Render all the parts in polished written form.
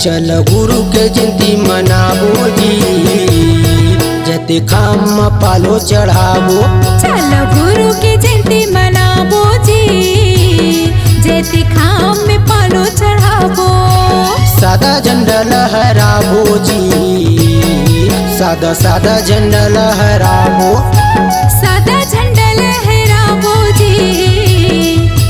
चल गुरु के जयंती मनाबो जी, जते खाम पालो चढ़ाबो। चल गुरु के जयंती मनाबो जी, जते खाम में पालो चढ़ाबो। सादा झंडा लहराबो जी, सादा सादा झंडा लहराबो। सादा झंडा लहराबो जी,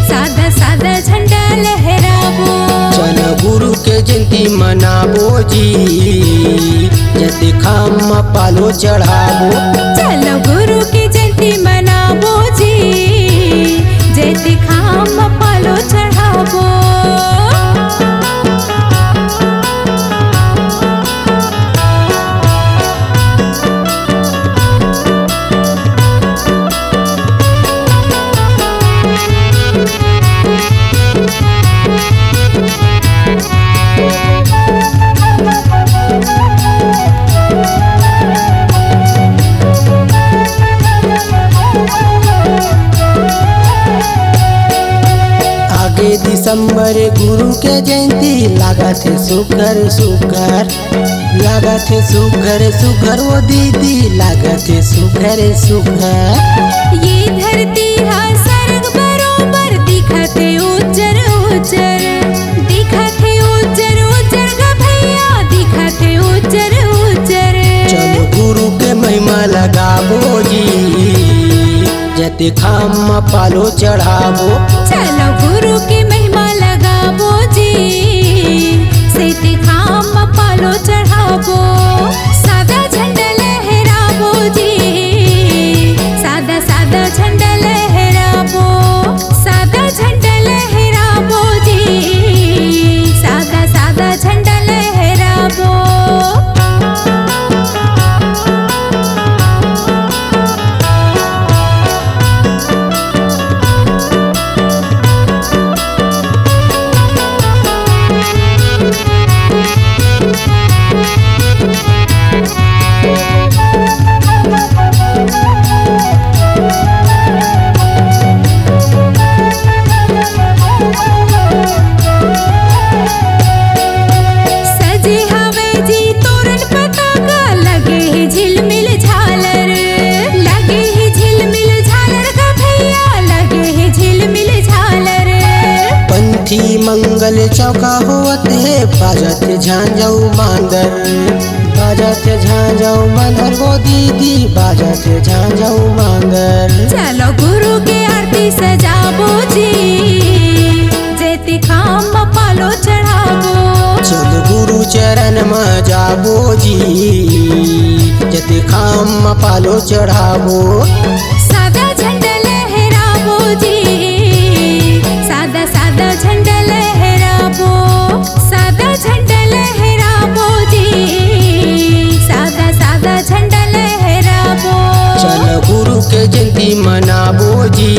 सादा सादा झंडा लहराबो। चल गुरु के जयंती मनाबो जी, जते खाम पालो चढ़ाबो। चल गुरु की जयंती मनाबो जी, जते खाम पालो चढ़ाबो। आगे दिसंबर गुरु के जयंती लागत है सुकर सुकर, लागत है सुकर सुकर वो दीदी लागत है सुकर सुकर। ये धरती हा स्वर्ग बरोबर दिखत है उज्जर उज्जर, दिखत है उज्जर उज्जर ग भैया, दिखत है उज्जर उज्जर। चलो गुरु के महिमा लगाबो जी, जते खाम पालो चढ़ाबो। चलो गुरु की महिमा लगाबो जी, सेते खाम पालो चढ़ाबो। सादा झंडा लहराबो जी, सादा सादा झंडा लहराबो। सादा झंडा लहराबो जी, सादा सादा झंडा लहराबो। मंगल चौका होते बाजत झांझाऊ मांदर, बाजत झांझाऊ मांदर वो दीदी बाजत झांझाऊ मांदर। चलो गुरु के आरती सजाबो जी, जते खाम पालो चढ़ाबो। चल गुरु चरण में जाबो जी, जते खाम पालो चढ़ाबो। सादा झंडा लहराबो जी, सादा सादा झंडा लहराबो। सादा झंडा लहराबो जी, सादा सादा झंडा लहराबो। चल गुरु के जयंती मनाबो जी,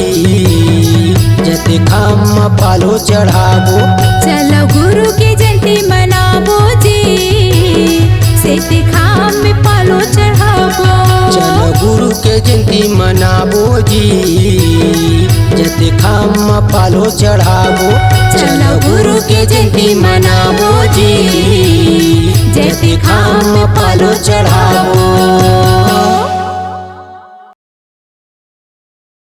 जते खाम पालो चढ़ाबो। चल गुरु की जयंती मनाबो जी, सेते खाम में पालो चढ़ाबो। चल गुरु के जयंती मनाबो जी, जते खाम पालो चढ़ाबो। चल गुरु के जयंती मनाबो जी, जते खाम पालो चढ़ाबो।